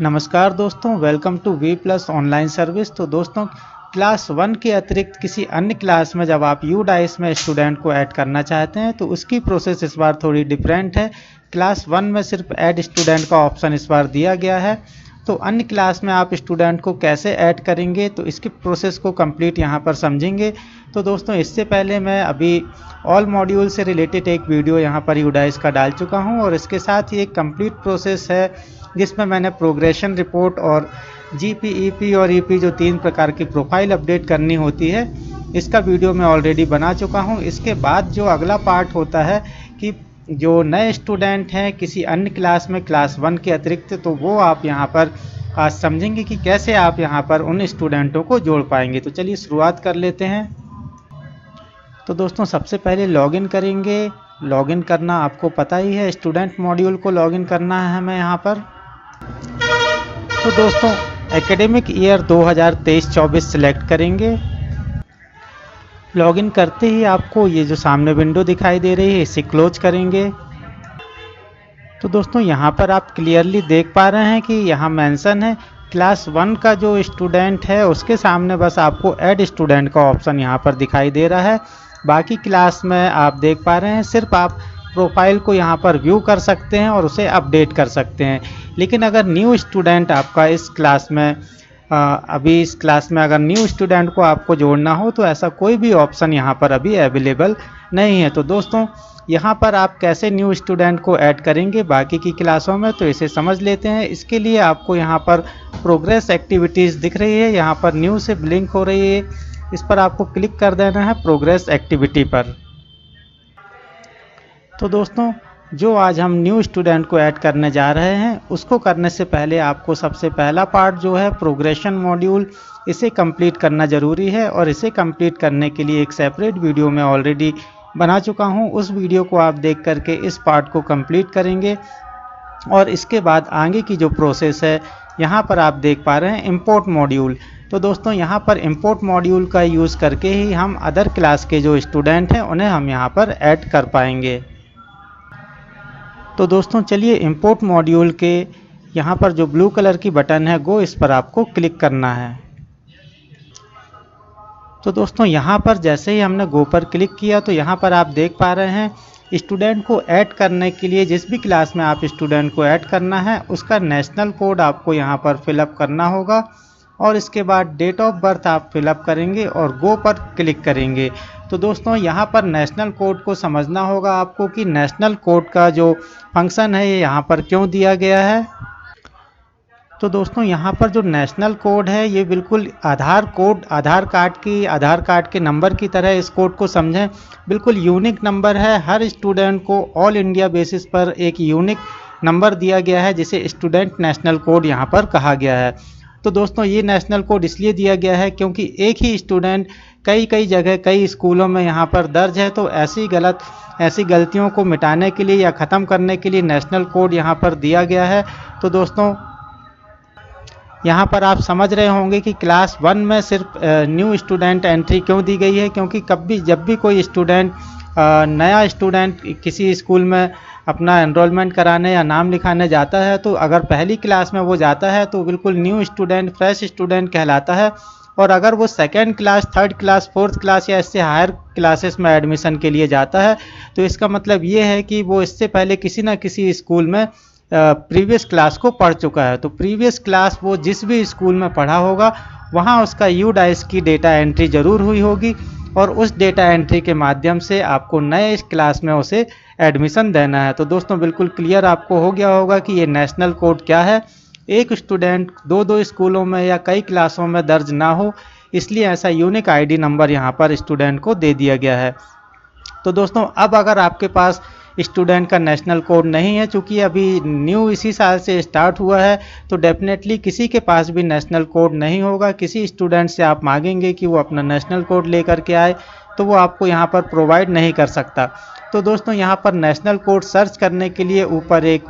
नमस्कार दोस्तों, welcome to V plus online service. तो दोस्तों, क्लास 1 के अतिरिक्त किसी अन्य क्लास में जब आप यूडाइस में स्टूडेंट को ऐड करना चाहते हैं तो उसकी प्रोसेस इस बार थोड़ी डिफरेंट है। क्लास 1 में सिर्फ ऐड स्टूडेंट का ऑप्शन इस बार दिया गया है। तो अन्य क्लास में आप स्टूडेंट को कैसे ऐड करेंगे तो इसकी प्रोसेस को कंप्लीट यहाँ पर समझेंगे। तो दोस्तों, इससे पहले मैं अभी ऑल मॉड्यूल से रिलेटेड एक वीडियो यहाँ पर यूडाइस का डाल चुका हूँ और इसके साथ ही एक कंप्लीट प्रोसेस है जिसमें मैंने प्रोग्रेशन रिपोर्ट और जीपी, ईपी और ईपी जो 3 प्रकार की प्रोफाइल अपडेट करनी होती है, इसका वीडियो मैं ऑलरेडी बना चुका हूँ। इसके बाद जो अगला पार्ट होता है कि जो नए स्टूडेंट हैं किसी अन्य क्लास में क्लास 1 के अतिरिक्त, तो वो आप यहाँ पर आज समझेंगे कि कैसे आप यहाँ पर उन स्टूडेंटों को जोड़ पाएंगे। तो चलिए शुरुआत कर लेते हैं। तो दोस्तों, सबसे पहले लॉगिन करेंगे। लॉगिन करना आपको पता ही है, स्टूडेंट मॉड्यूल को लॉगिन करना है हमें यहाँ पर। तो दोस्तों, एकेडमिक ईयर 2023-24 सिलेक्ट करेंगे। लॉगिन करते ही आपको ये जो सामने विंडो दिखाई दे रही है इसे क्लोज करेंगे। तो दोस्तों, यहाँ पर आप क्लियरली देख पा रहे हैं कि यहाँ मेंशन है क्लास 1 का जो स्टूडेंट है उसके सामने बस आपको ऐड स्टूडेंट का ऑप्शन यहाँ पर दिखाई दे रहा है। बाकी क्लास में आप देख पा रहे हैं सिर्फ आप प्रोफाइल को यहाँ पर व्यू कर सकते हैं और उसे अपडेट कर सकते हैं। लेकिन अगर न्यू स्टूडेंट आपका इस क्लास में अभी इस क्लास में अगर न्यू स्टूडेंट को आपको जोड़ना हो तो ऐसा कोई भी ऑप्शन यहाँ पर अभी अवेलेबल नहीं है। तो दोस्तों, यहाँ पर आप कैसे न्यू स्टूडेंट को ऐड करेंगे बाकी की क्लासों में, तो इसे समझ लेते हैं। इसके लिए आपको यहाँ पर प्रोग्रेस एक्टिविटीज़ दिख रही है, यहाँ पर न्यू से ब्लिंक हो रही है, इस पर आपको क्लिक कर देना है प्रोग्रेस एक्टिविटी पर। तो दोस्तों, जो आज हम न्यू स्टूडेंट को ऐड करने जा रहे हैं उसको करने से पहले आपको सबसे पहला पार्ट जो है प्रोग्रेशन मॉड्यूल, इसे कंप्लीट करना ज़रूरी है। और इसे कंप्लीट करने के लिए एक सेपरेट वीडियो मैं ऑलरेडी बना चुका हूं, उस वीडियो को आप देख करके इस पार्ट को कंप्लीट करेंगे। और इसके बाद आगे की जो प्रोसेस है यहाँ पर आप देख पा रहे हैं इंपोर्ट मॉड्यूल। तो दोस्तों, यहाँ पर इंपोर्ट मॉड्यूल का यूज़ करके ही हम अदर क्लास के जो स्टूडेंट हैं उन्हें हम यहाँ पर ऐड कर पाएंगे। तो दोस्तों, चलिए इंपोर्ट मॉड्यूल के यहाँ पर जो ब्लू कलर की बटन है गो, इस पर आपको क्लिक करना है। तो दोस्तों, यहाँ पर जैसे ही हमने गो पर क्लिक किया तो यहाँ पर आप देख पा रहे हैं स्टूडेंट को ऐड करने के लिए जिस भी क्लास में आप स्टूडेंट को ऐड करना है उसका नेशनल कोड आपको यहाँ पर फिलअप करना होगा और इसके बाद डेट ऑफ बर्थ आप फिलअप करेंगे और गो पर क्लिक करेंगे। तो दोस्तों, यहाँ पर नेशनल कोड को समझना होगा आपको कि नेशनल कोड का जो फंक्शन है ये यहाँ पर क्यों दिया गया है। तो दोस्तों, यहाँ पर जो नेशनल कोड है ये बिल्कुल आधार कार्ड के नंबर की तरह इस कोड को समझें। बिल्कुल यूनिक नंबर है, हर स्टूडेंट को ऑल इंडिया बेसिस पर एक यूनिक नंबर दिया गया है जिसे स्टूडेंट नेशनल कोड यहाँ पर कहा गया है। तो दोस्तों, ये नेशनल कोड इसलिए दिया गया है क्योंकि एक ही स्टूडेंट कई जगह कई स्कूलों में यहाँ पर दर्ज है। तो ऐसी गलतियों को मिटाने के लिए या ख़त्म करने के लिए नेशनल कोड यहाँ पर दिया गया है। तो दोस्तों, यहाँ पर आप समझ रहे होंगे कि क्लास 1 में सिर्फ न्यू स्टूडेंट एंट्री क्यों दी गई है, क्योंकि जब भी कोई स्टूडेंट नया स्टूडेंट किसी स्कूल में अपना एनरोलमेंट कराने या नाम लिखाने जाता है तो अगर पहली क्लास में वो जाता है तो बिल्कुल न्यू स्टूडेंट, फ्रेश स्टूडेंट कहलाता है। और अगर वो second class, third class, fourth class या इससे हायर क्लासेस में एडमिशन के लिए जाता है तो इसका मतलब ये है कि वो इससे पहले किसी न किसी स्कूल में प्रीवियस क्लास को पढ़ चुका है। तो प्रीवियस क्लास वो जिस भी स्कूल में पढ़ा होगा वहाँ उसका यूडाइस की डेटा एंट्री ज़रूर हुई होगी और उस डेटा एंट्री के माध्यम से आपको नए क्लास में उसे एडमिशन देना है। तो दोस्तों, बिल्कुल क्लियर आपको हो गया होगा कि ये नेशनल कोड क्या है। एक स्टूडेंट दो स्कूलों में या कई क्लासों में दर्ज ना हो, इसलिए ऐसा यूनिक आईडी नंबर यहाँ पर स्टूडेंट को दे दिया गया है। तो दोस्तों, अब अगर आपके पास स्टूडेंट का नेशनल कोड नहीं है, चूँकि अभी न्यू इसी साल से स्टार्ट हुआ है, तो डेफिनेटली किसी के पास भी नेशनल कोड नहीं होगा। किसी स्टूडेंट से आप मांगेंगे कि वो अपना नेशनल कोड लेकर के आए तो वो आपको यहाँ पर प्रोवाइड नहीं कर सकता। तो दोस्तों, यहाँ पर नेशनल कोड सर्च करने के लिए ऊपर एक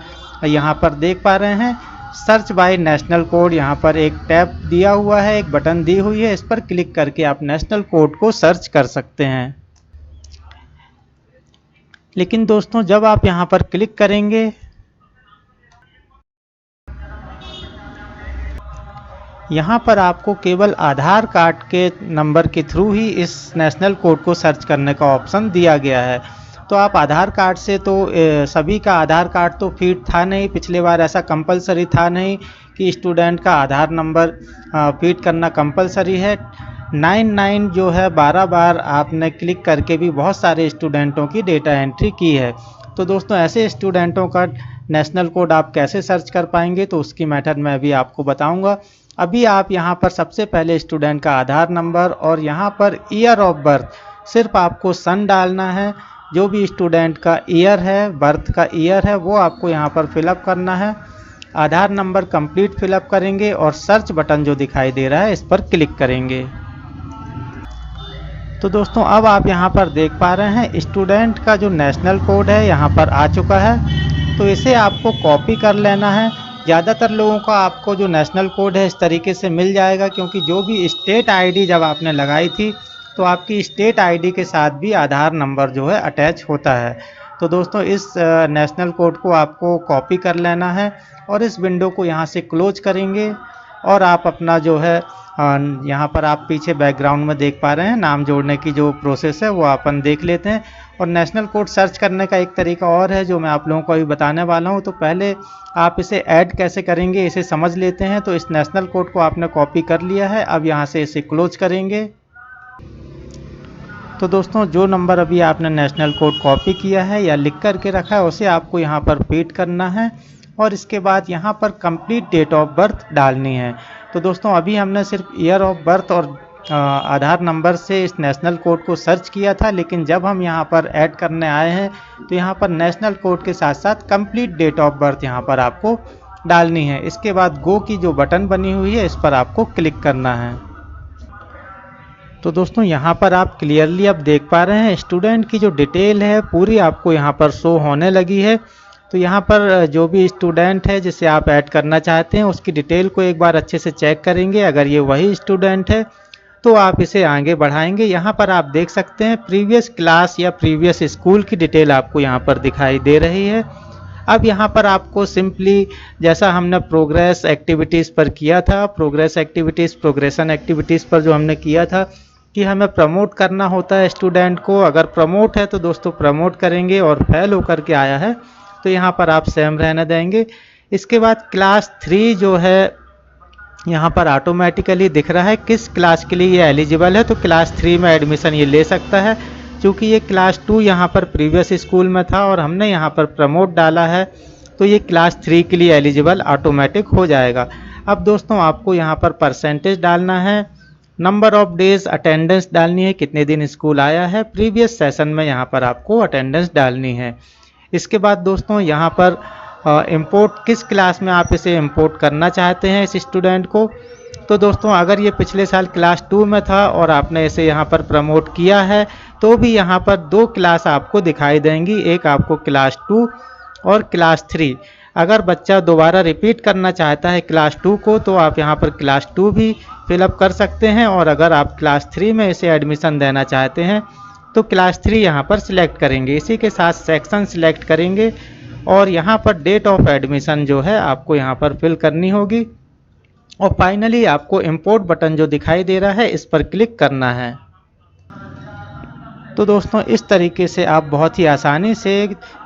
यहाँ पर देख पा रहे हैं सर्च बाय नेशनल कोड, यहाँ पर एक टैब दिया हुआ है, एक बटन दी हुई है, इस पर क्लिक करके आप नेशनल कोड को सर्च कर सकते हैं। लेकिन दोस्तों, जब आप यहाँ पर क्लिक करेंगे यहाँ पर आपको केवल आधार कार्ड के नंबर के थ्रू ही इस नेशनल कोड को सर्च करने का ऑप्शन दिया गया है। तो आप आधार कार्ड से तो सभी का आधार कार्ड तो फीड था नहीं, पिछले बार ऐसा कंपलसरी था नहीं कि स्टूडेंट का आधार नंबर फीड करना कंपलसरी है। 99 जो है 12 बार आपने क्लिक करके भी बहुत सारे स्टूडेंटों की डेटा एंट्री की है। तो दोस्तों ऐसे स्टूडेंटों का नेशनल कोड आप कैसे सर्च कर पाएंगे, तो उसकी मेथड मैं अभी आपको बताऊंगा। अभी आप यहाँ पर सबसे पहले स्टूडेंट का आधार नंबर और यहाँ पर ईयर ऑफ बर्थ, सिर्फ आपको सन डालना है। जो भी स्टूडेंट का ईयर है, बर्थ का ईयर है, वो आपको यहाँ पर फिलअप करना है। आधार नंबर कंप्लीट फिलअप करेंगे और सर्च बटन जो दिखाई दे रहा है इस पर क्लिक करेंगे। तो दोस्तों अब आप यहाँ पर देख पा रहे हैं स्टूडेंट का जो नेशनल कोड है यहाँ पर आ चुका है। तो इसे आपको कॉपी कर लेना है। ज़्यादातर लोगों का आपको जो नेशनल कोड है इस तरीके से मिल जाएगा, क्योंकि जो भी स्टेट आईडी जब आपने लगाई थी तो आपकी स्टेट आईडी के साथ भी आधार नंबर जो है अटैच होता है। तो दोस्तों इस नेशनल कोड को आपको कॉपी कर लेना है और इस विंडो को यहाँ से क्लोज करेंगे और आप अपना जो है यहाँ पर आप पीछे बैकग्राउंड में देख पा रहे हैं नाम जोड़ने की जो प्रोसेस है वो अपन देख लेते हैं। और नेशनल कोड सर्च करने का एक तरीका और है जो मैं आप लोगों को अभी बताने वाला हूँ। तो पहले आप इसे ऐड कैसे करेंगे इसे समझ लेते हैं। तो इस नेशनल कोड को आपने कॉपी कर लिया है, अब यहाँ से इसे क्लोज करेंगे। तो दोस्तों जो नंबर अभी आपने नेशनल कोड कॉपी किया है या लिख करके रखा है उसे आपको यहाँ पर फीड करना है और इसके बाद यहाँ पर कंप्लीट डेट ऑफ बर्थ डालनी है। तो दोस्तों अभी हमने सिर्फ ईयर ऑफ बर्थ और आधार नंबर से इस नेशनल कोड को सर्च किया था, लेकिन जब हम यहाँ पर ऐड करने आए हैं तो यहाँ पर नेशनल कोड के साथ साथ कंप्लीट डेट ऑफ बर्थ यहाँ पर आपको डालनी है। इसके बाद गो की जो बटन बनी हुई है इस पर आपको क्लिक करना है। तो दोस्तों यहाँ पर आप क्लियरली अब देख पा रहे हैं स्टूडेंट की जो डिटेल है पूरी आपको यहाँ पर शो होने लगी है। तो यहाँ पर जो भी स्टूडेंट है जिसे आप ऐड करना चाहते हैं उसकी डिटेल को एक बार अच्छे से चेक करेंगे। अगर ये वही स्टूडेंट है तो आप इसे आगे बढ़ाएंगे। यहाँ पर आप देख सकते हैं प्रीवियस क्लास या प्रीवियस स्कूल की डिटेल आपको यहाँ पर दिखाई दे रही है। अब यहाँ पर आपको सिंपली जैसा हमने प्रोग्रेस एक्टिविटीज़ पर किया था, प्रोग्रेस एक्टिविटीज़ प्रोग्रेशन एक्टिविटीज़ पर जो हमने किया था कि हमें प्रमोट करना होता है स्टूडेंट को। अगर प्रमोट है तो दोस्तों प्रमोट करेंगे और फेल होकर के आया है तो यहाँ पर आप सेम रहने देंगे। इसके बाद क्लास 3 जो है यहाँ पर ऑटोमेटिकली दिख रहा है किस क्लास के लिए ये एलिजिबल है। तो क्लास 3 में एडमिशन ये ले सकता है। चूँकि ये क्लास 2 यहाँ पर प्रीवियस स्कूल में था और हमने यहाँ पर प्रमोट डाला है तो ये क्लास 3 के लिए एलिजिबल ऑटोमेटिक हो जाएगा। अब दोस्तों आपको यहाँ पर परसेंटेज डालना है, नंबर ऑफ डेज अटेंडेंस डालनी है, कितने दिन स्कूल आया है, प्रीवियस सेशन में यहाँ पर आपको अटेंडेंस डालनी है। इसके बाद दोस्तों यहाँ पर इंपोर्ट किस क्लास में आप इसे इंपोर्ट करना चाहते हैं इस स्टूडेंट को। तो दोस्तों अगर ये पिछले साल क्लास 2 में था और आपने इसे यहाँ पर प्रमोट किया है तो भी यहाँ पर 2 क्लास आपको दिखाई देंगी, एक आपको क्लास 2 और क्लास 3। अगर बच्चा दोबारा रिपीट करना चाहता है क्लास 2 को तो आप यहाँ पर क्लास 2 भी फिलअप कर सकते हैं। और अगर आप क्लास 3 में इसे एडमिशन देना चाहते हैं तो क्लास 3 यहाँ पर सिलेक्ट करेंगे, इसी के साथ सेक्शन सिलेक्ट करेंगे और यहाँ पर डेट ऑफ एडमिशन जो है आपको यहाँ पर फिल करनी होगी। और फाइनली आपको इंपोर्ट बटन जो दिखाई दे रहा है इस पर क्लिक करना है। तो दोस्तों इस तरीके से आप बहुत ही आसानी से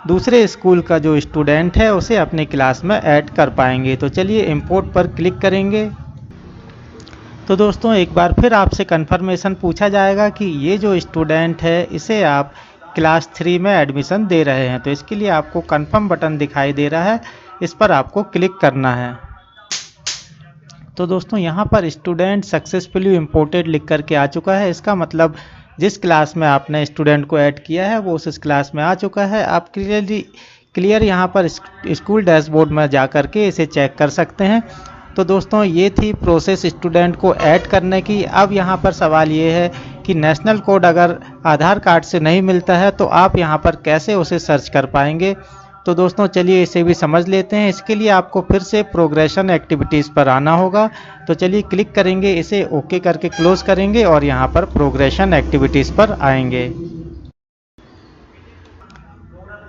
दूसरे स्कूल का जो स्टूडेंट है उसे अपनी क्लास में ऐड कर पाएंगे। तो चलिए इंपोर्ट पर क्लिक करेंगे। तो दोस्तों एक बार फिर आपसे कंफर्मेशन पूछा जाएगा कि ये जो स्टूडेंट है इसे आप क्लास 3 में एडमिशन दे रहे हैं। तो इसके लिए आपको कंफर्म बटन दिखाई दे रहा है, इस पर आपको क्लिक करना है। तो दोस्तों यहाँ पर स्टूडेंट सक्सेसफुली इंपोर्टेड लिख करके आ चुका है। इसका मतलब जिस क्लास में आपने स्टूडेंट को ऐड किया है वो उस क्लास में आ चुका है। आप क्लियर यहाँ पर स्कूल डैशबोर्ड में जा कर के इसे चेक कर सकते हैं। तो दोस्तों ये थी प्रोसेस स्टूडेंट को ऐड करने की। अब यहाँ पर सवाल ये है कि नेशनल कोड अगर आधार कार्ड से नहीं मिलता है तो आप यहाँ पर कैसे उसे सर्च कर पाएंगे। तो दोस्तों चलिए इसे भी समझ लेते हैं। इसके लिए आपको फिर से प्रोग्रेशन एक्टिविटीज़ पर आना होगा। तो चलिए क्लिक करेंगे, इसे ओके करके क्लोज करेंगे और यहाँ पर प्रोग्रेशन एक्टिविटीज़ पर आएंगे।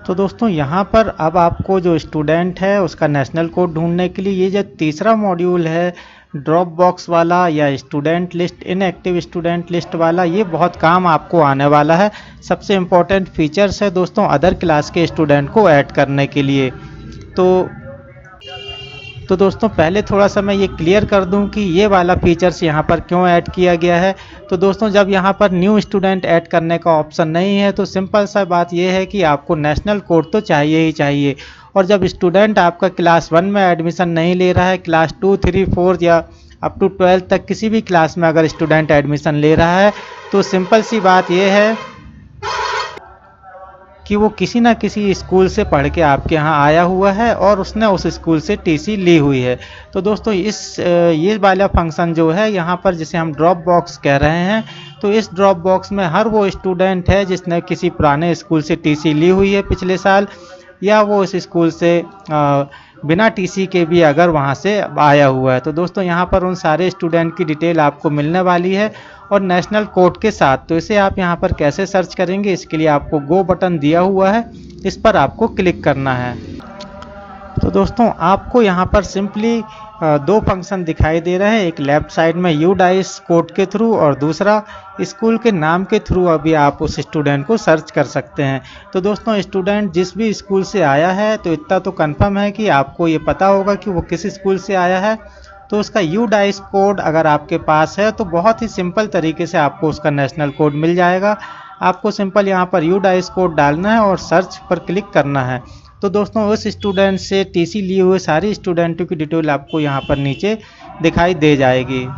तो दोस्तों यहाँ पर अब आपको जो स्टूडेंट है उसका नेशनल कोड ढूंढने के लिए ये जो तीसरा मॉड्यूल है ड्रॉप बॉक्स वाला या student list, inactive student list वाला, ये बहुत काम आपको आने वाला है। सबसे इम्पोर्टेंट फीचर्स है दोस्तों अदर क्लास के स्टूडेंट को ऐड करने के लिए। तो दोस्तों पहले थोड़ा सा मैं ये क्लियर कर दूं कि ये वाला फीचर्स यहाँ पर क्यों ऐड किया गया है। तो दोस्तों जब यहाँ पर न्यू स्टूडेंट ऐड करने का ऑप्शन नहीं है तो सिंपल सा बात ये है कि आपको नेशनल कोड तो चाहिए ही चाहिए। और जब स्टूडेंट आपका क्लास 1 में एडमिशन नहीं ले रहा है, क्लास 2, 3, 4 या अप टू 12 तक किसी भी क्लास में अगर स्टूडेंट एडमिशन ले रहा है तो सिंपल सी बात ये है कि वो किसी ना किसी स्कूल से पढ़ के आपके यहाँ आया हुआ है और उसने उस स्कूल से टीसी ली हुई है। तो दोस्तों ये वाला फंक्शन जो है यहाँ पर जिसे हम ड्रॉप बॉक्स कह रहे हैं, तो इस ड्रॉप बॉक्स में हर वो स्टूडेंट है जिसने किसी पुराने स्कूल से टीसी ली हुई है पिछले साल, या वो इस स्कूल से बिना टीसी के भी अगर वहाँ से आया हुआ है। तो दोस्तों यहाँ पर उन सारे स्टूडेंट की डिटेल आपको मिलने वाली है और नेशनल कोड के साथ। तो इसे आप यहाँ पर कैसे सर्च करेंगे, इसके लिए आपको गो बटन दिया हुआ है, इस पर आपको क्लिक करना है। तो दोस्तों आपको यहाँ पर सिंपली दो फंक्शन दिखाई दे रहे हैं, एक लेफ्ट साइड में UDICE कोड के थ्रू और दूसरा स्कूल के नाम के थ्रू अभी आप उस स्टूडेंट को सर्च कर सकते हैं। तो दोस्तों स्टूडेंट जिस भी स्कूल से आया है तो इतना तो कंफर्म है कि आपको ये पता होगा कि वो किस स्कूल से आया है। तो उसका UDICE कोड अगर आपके पास है तो बहुत ही सिंपल तरीके से आपको उसका नेशनल कोड मिल जाएगा। आपको सिंपल यहाँ पर UDICE कोड डालना है और सर्च पर क्लिक करना है। तो दोस्तों उस स्टूडेंट से टीसी लिए हुए सारे स्टूडेंटों की डिटेल आपको यहाँ पर नीचे दिखाई दे जाएगी।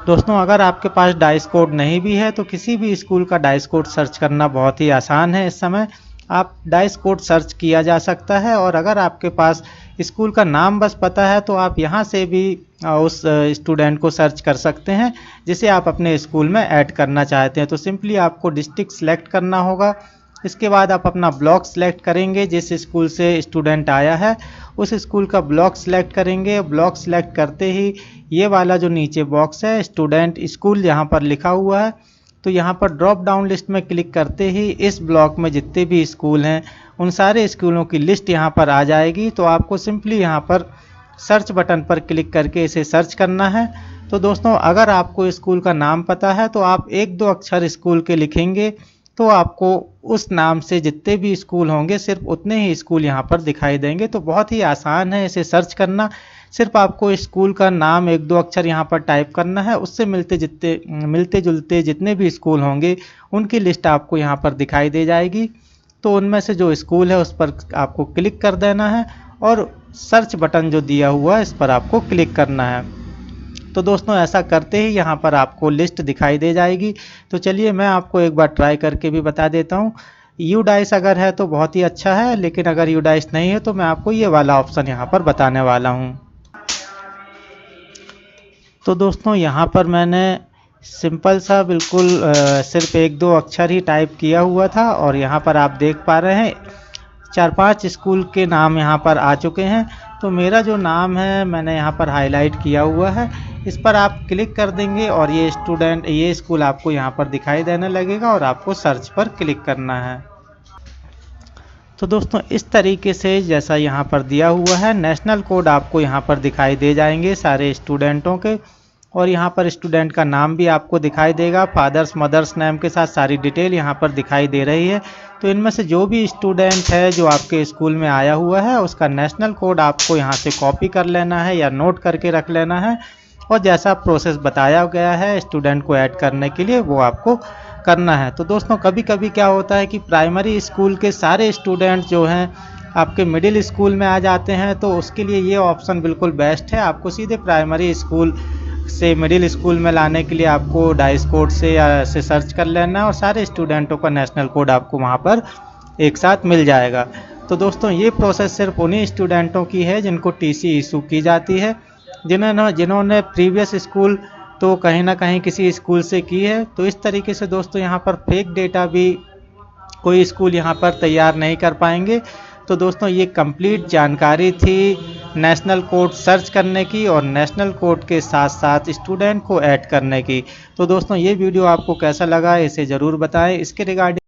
दोस्तों अगर आपके पास डाइस कोड नहीं भी है तो किसी भी स्कूल का डाइस कोड सर्च करना बहुत ही आसान है। इस समय आप डाइस कोड सर्च किया जा सकता है और अगर आपके पास स्कूल का नाम बस पता है तो आप यहाँ से भी उस स्टूडेंट को सर्च कर सकते हैं जिसे आप अपने स्कूल में ऐड करना चाहते हैं। तो सिंपली आपको डिस्ट्रिक्ट सेलेक्ट करना होगा, इसके बाद आप अपना ब्लॉक सेलेक्ट करेंगे, जिस स्कूल से स्टूडेंट आया है उस स्कूल का ब्लॉक सेलेक्ट करेंगे। ब्लॉक सेलेक्ट करते ही ये वाला जो नीचे बॉक्स है स्टूडेंट स्कूल यहाँ पर लिखा हुआ है, तो यहाँ पर ड्रॉप डाउन लिस्ट में क्लिक करते ही इस ब्लॉक में जितने भी स्कूल हैं उन सारे स्कूलों की लिस्ट यहाँ पर आ जाएगी। तो आपको सिंपली यहाँ पर सर्च बटन पर क्लिक करके इसे सर्च करना है। तो दोस्तों अगर आपको स्कूल का नाम पता है तो आप 1-2 अक्षर स्कूल के लिखेंगे तो आपको उस नाम से जितने भी स्कूल होंगे सिर्फ उतने ही स्कूल यहाँ पर दिखाई देंगे। तो बहुत ही आसान है इसे सर्च करना, सिर्फ आपको स्कूल का नाम 1-2 अक्षर यहाँ पर टाइप करना है, उससे मिलते जुलते जितने भी स्कूल होंगे उनकी लिस्ट आपको यहाँ पर दिखाई दे जाएगी। तो उनमें से जो स्कूल है उस पर आपको क्लिक कर देना है और सर्च बटन जो दिया हुआ है इस पर आपको क्लिक करना है। तो दोस्तों ऐसा करते ही यहाँ पर आपको लिस्ट दिखाई दे जाएगी। तो चलिए मैं आपको एक बार ट्राई करके भी बता देता हूँ। UDICE अगर है तो बहुत ही अच्छा है, लेकिन अगर UDICE नहीं है तो मैं आपको ये वाला ऑप्शन यहाँ पर बताने वाला हूँ। तो दोस्तों यहाँ पर मैंने सिंपल सा बिल्कुल सिर्फ 1-2 अक्षर ही टाइप किया हुआ था और यहाँ पर आप देख पा रहे हैं 4-5 स्कूल के नाम यहाँ पर आ चुके हैं। तो मेरा जो नाम है मैंने यहाँ पर हाईलाइट किया हुआ है, इस पर आप क्लिक कर देंगे और ये स्कूल आपको यहाँ पर दिखाई देने लगेगा और आपको सर्च पर क्लिक करना है। तो दोस्तों इस तरीके से जैसा यहाँ पर दिया हुआ है नेशनल कोड आपको यहाँ पर दिखाई दे जाएंगे सारे स्टूडेंटों के, और यहाँ पर स्टूडेंट का नाम भी आपको दिखाई देगा, फादर्स मदर्स नेम के साथ सारी डिटेल यहाँ पर दिखाई दे रही है। तो इनमें से जो भी स्टूडेंट है जो आपके स्कूल में आया हुआ है उसका नेशनल कोड आपको यहाँ से कॉपी कर लेना है या नोट करके रख लेना है, और जैसा प्रोसेस बताया गया है स्टूडेंट को ऐड करने के लिए वो आपको करना है। तो दोस्तों कभी कभी क्या होता है कि प्राइमरी स्कूल के सारे स्टूडेंट जो हैं आपके मिडिल स्कूल में आ जाते हैं, तो उसके लिए ये ऑप्शन बिल्कुल बेस्ट है। आपको सीधे प्राइमरी स्कूल से मिडिल स्कूल में लाने के लिए आपको डाइस कोड से सर्च कर लेना है और सारे स्टूडेंटों का नेशनल कोड आपको वहाँ पर एक साथ मिल जाएगा। तो दोस्तों ये प्रोसेस सिर्फ उन्हीं स्टूडेंटों की है जिनको टीसी इशू की जाती है, जिन्होंने प्रीवियस स्कूल तो कहीं ना कहीं किसी स्कूल से की है। तो इस तरीके से दोस्तों यहाँ पर फेक डेटा भी कोई स्कूल यहाँ पर तैयार नहीं कर पाएंगे। तो दोस्तों ये कंप्लीट जानकारी थी नेशनल कोड सर्च करने की और नेशनल कोड के साथ साथ स्टूडेंट को ऐड करने की। तो दोस्तों ये वीडियो आपको कैसा लगा इसे ज़रूर बताएं। इसके रिगार्डिंग